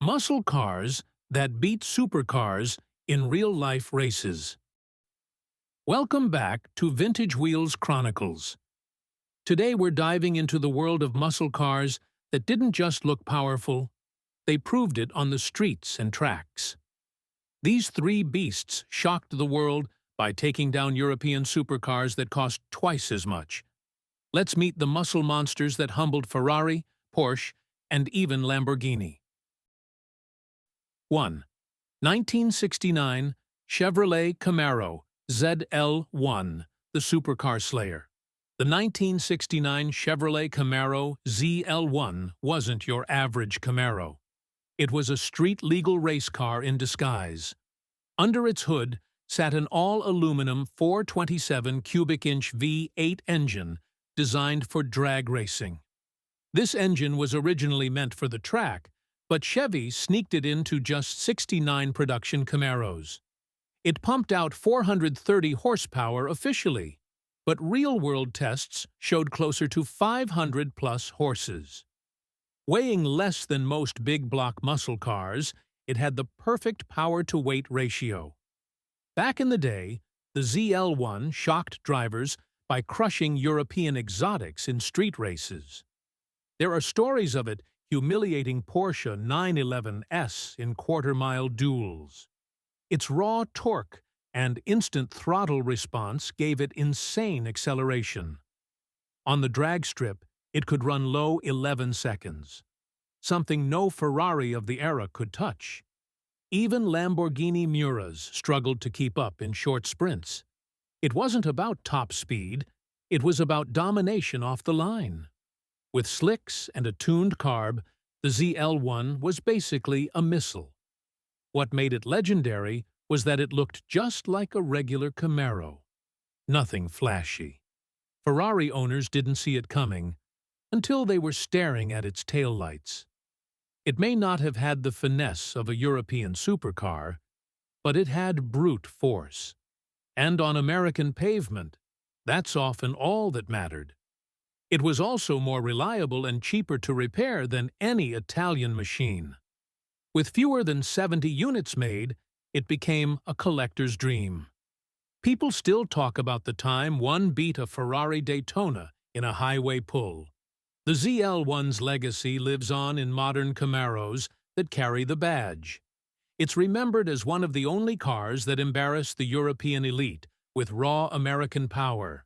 Muscle cars that beat supercars in real-life races. Welcome back to Vintage Wheels Chronicles. Today we're diving into the world of muscle cars that didn't just look powerful, they proved it on the streets and tracks. These three beasts shocked the world by taking down European supercars that cost twice as much. Let's meet the muscle monsters that humbled Ferrari, Porsche, and even Lamborghini. 1. 1969 Chevrolet Camaro ZL1, the Supercar Slayer. The 1969 Chevrolet Camaro ZL1 wasn't your average Camaro. It was a street-legal race car in disguise. Under its hood sat an all-aluminum 427 cubic-inch V8 engine designed for drag racing. This engine was originally meant for the track, but Chevy sneaked it into just 69 production Camaros. It pumped out 430 horsepower officially, but real-world tests showed closer to 500-plus horses. Weighing less than most big-block muscle cars, it had the perfect power-to-weight ratio. Back in the day, the ZL1 shocked drivers by crushing European exotics in street races. There are stories of it humiliating Porsche 911s in quarter-mile duels. Its raw torque and instant throttle response gave it insane acceleration. On the drag strip, it could run low 11 seconds, something no Ferrari of the era could touch. Even Lamborghini Miuras struggled to keep up in short sprints. It wasn't about top speed, it was about domination off the line. With slicks and a tuned carb, the ZL1 was basically a missile. What made it legendary was that it looked just like a regular Camaro. Nothing flashy. Ferrari owners didn't see it coming until they were staring at its taillights. It may not have had the finesse of a European supercar, but it had brute force. And on American pavement, that's often all that mattered. It was also more reliable and cheaper to repair than any Italian machine. With fewer than 70 units made, it became a collector's dream. People still talk about the time one beat a Ferrari Daytona in a highway pull. The ZL1's legacy lives on in modern Camaros that carry the badge. It's remembered as one of the only cars that embarrassed the European elite with raw American power.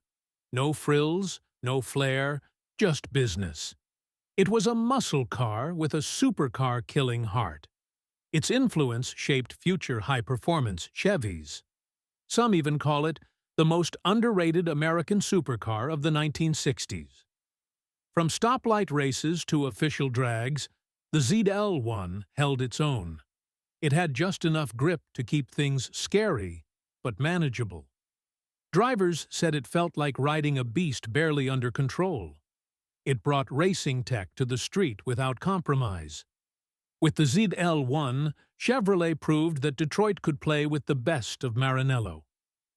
No frills, no flair, just business. It was a muscle car with a supercar-killing heart. Its influence shaped future high-performance Chevys. Some even call it the most underrated American supercar of the 1960s. From stoplight races to official drags, the ZL1 held its own. It had just enough grip to keep things scary, but manageable. Drivers said it felt like riding a beast barely under control. It brought racing tech to the street without compromise. With the ZL1, Chevrolet proved that Detroit could play with the best of Maranello.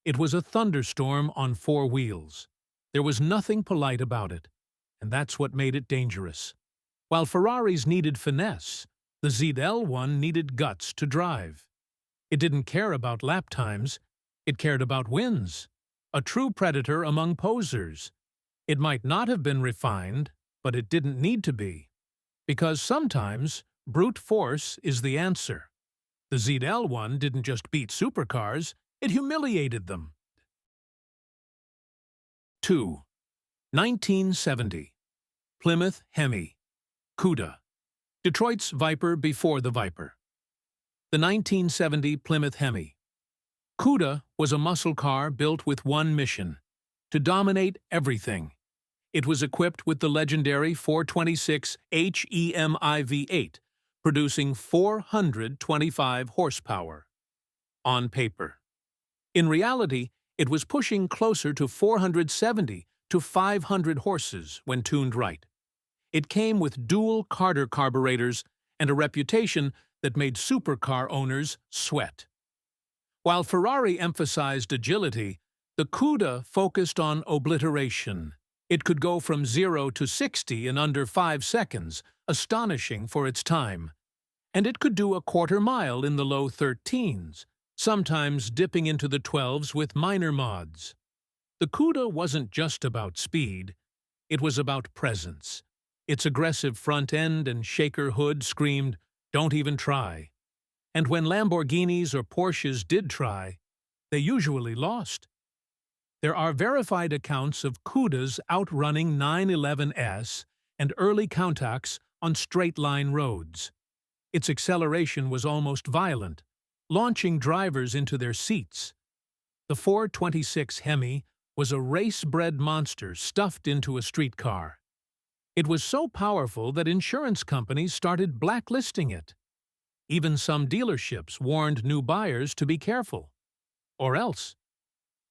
It was a thunderstorm on four wheels. There was nothing polite about it, and that's what made it dangerous. While Ferraris needed finesse, the ZL1 needed guts to drive. It didn't care about lap times, it cared about wins. A true predator among posers. It might not have been refined, but it didn't need to be. Because sometimes, brute force is the answer. The ZL1 didn't just beat supercars, it humiliated them. 2. 1970 Plymouth HEMI Cuda, Detroit's Viper before the Viper. The 1970 Plymouth HEMI Cuda was a muscle car built with one mission: to dominate everything. It was equipped with the legendary 426 HEMI V8, producing 425 horsepower. On paper. In reality, it was pushing closer to 470 to 500 horses when tuned right. It came with dual Carter carburetors and a reputation that made supercar owners sweat. While Ferrari emphasized agility, the Cuda focused on obliteration. It could go from 0 to 60 in under 5 seconds, astonishing for its time. and it could do a quarter mile in the low 13s, sometimes dipping into the 12s with minor mods. The Cuda wasn't just about speed, it was about presence. Its aggressive front end and shaker hood screamed, "Don't even try." And when Lamborghinis or Porsches did try, they usually lost. There are verified accounts of Cudas outrunning 911S and early Countachs on straight-line roads. Its acceleration was almost violent, launching drivers into their seats. The 426 HEMI was a race-bred monster stuffed into a streetcar. It was so powerful that insurance companies started blacklisting it. Even some dealerships warned new buyers to be careful. Or else.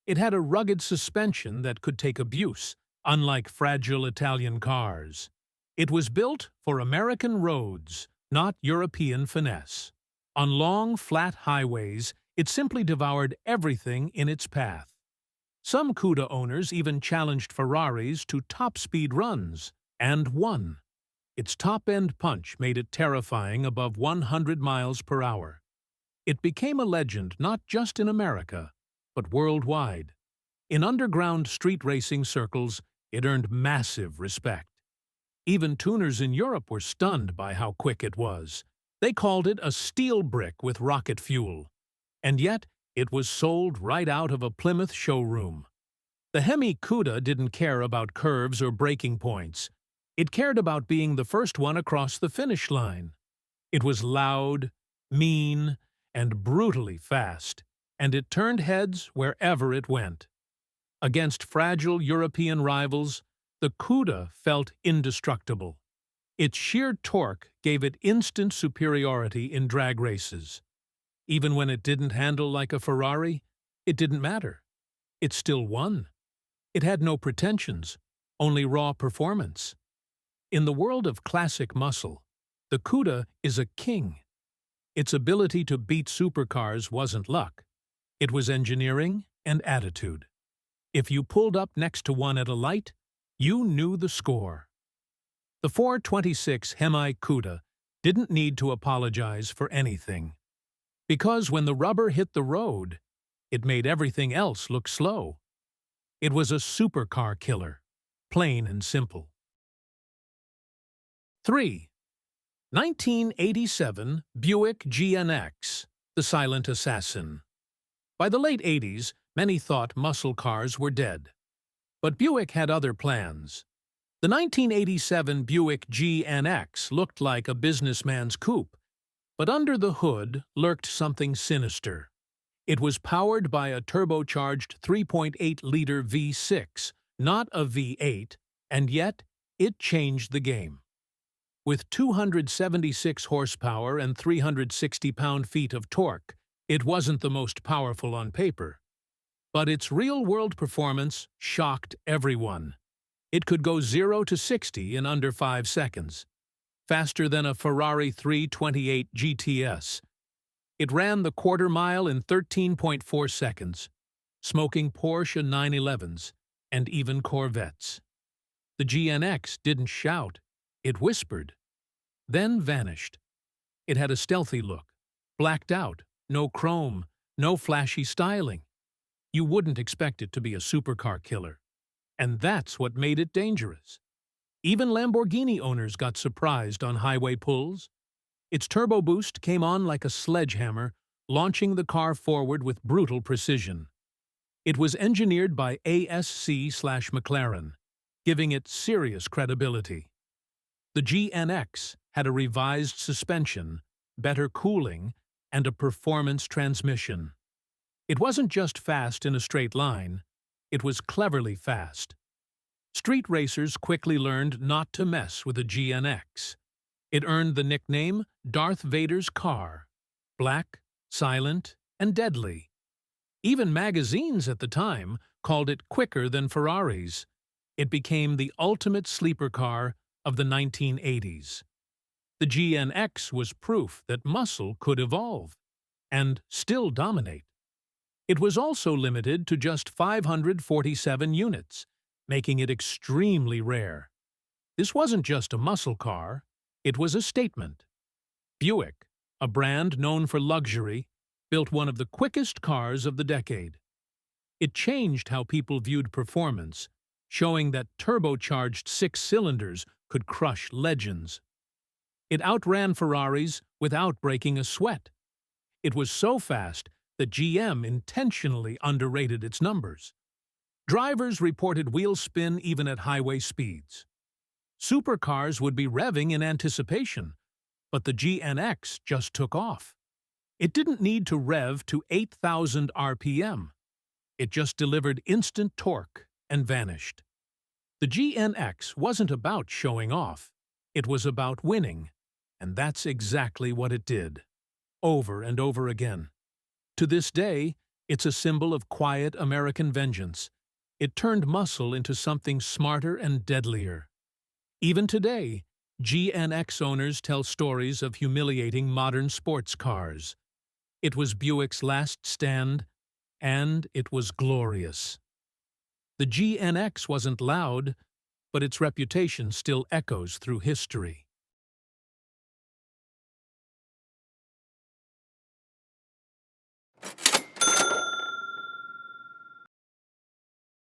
It had a rugged suspension that could take abuse, unlike fragile Italian cars. It was built for American roads, not European finesse. On long, flat highways, it simply devoured everything in its path. Some Cuda owners even challenged Ferraris to top-speed runs, and won. Its top-end punch made it terrifying above 100 miles per hour. It became a legend not just in America, but worldwide. In underground street racing circles, it earned massive respect. Even tuners in Europe were stunned by how quick it was. They called it a steel brick with rocket fuel. And yet, it was sold right out of a Plymouth showroom. The HEMI Cuda didn't care about curves or braking points. It cared about being the first one across the finish line. It was loud, mean, and brutally fast, and it turned heads wherever it went. Against fragile European rivals, the Cuda felt indestructible. Its sheer torque gave it instant superiority in drag races. Even when it didn't handle like a Ferrari, it didn't matter. It still won. It had no pretensions, only raw performance. In the world of classic muscle, the Cuda is a king. Its ability to beat supercars wasn't luck. It was engineering and attitude. If you pulled up next to one at a light, you knew the score. The 426 HEMI Cuda didn't need to apologize for anything. Because when the rubber hit the road, it made everything else look slow. It was a supercar killer, plain and simple. 3. 1987 Buick GNX, the silent assassin. By the late 80s, many thought muscle cars were dead. But Buick had other plans. The 1987 Buick GNX looked like a businessman's coupe, but under the hood lurked something sinister. It was powered by a turbocharged 3.8-liter V6, not a V8, and yet it changed the game. With 276 horsepower and 360 pound-feet of torque, it wasn't the most powerful on paper. But its real-world performance shocked everyone. It could go 0 to 60 in under 5 seconds, faster than a Ferrari 328 GTS. It ran the quarter mile in 13.4 seconds, smoking Porsche 911s and even Corvettes. The GNX didn't shout, it whispered, then vanished. It had a stealthy look, blacked out, no chrome, no flashy styling. You wouldn't expect it to be a supercar killer. And that's what made it dangerous. Even Lamborghini owners got surprised on highway pulls. Its turbo boost came on like a sledgehammer, launching the car forward with brutal precision. It was engineered by ASC/McLaren, giving it serious credibility. The GNX had a revised suspension, better cooling, and a performance transmission. It wasn't just fast in a straight line, it was cleverly fast. Street racers quickly learned not to mess with a GNX. It earned the nickname Darth Vader's car, black, silent, and deadly. Even magazines at the time called it quicker than Ferraris. It became the ultimate sleeper car of the 1980s. The GNX was proof that muscle could evolve and still dominate. It was also limited to just 547 units, making it extremely rare. This wasn't just a muscle car, it was a statement. Buick, a brand known for luxury, built one of the quickest cars of the decade. It changed how people viewed performance, showing that turbocharged 6 cylinders could crush legends. It outran Ferraris without breaking a sweat. It was so fast that GM intentionally underrated its numbers. Drivers reported wheel spin even at highway speeds. Supercars would be revving in anticipation, but the GNX just took off. It didn't need to rev to 8,000 RPM. It just delivered instant torque and vanished. The GNX wasn't about showing off. It was about winning, and that's exactly what it did, over and over again. To this day, it's a symbol of quiet American vengeance. It turned muscle into something smarter and deadlier. Even today, GNX owners tell stories of humiliating modern sports cars. It was Buick's last stand, and it was glorious. The GNX wasn't loud, but its reputation still echoes through history.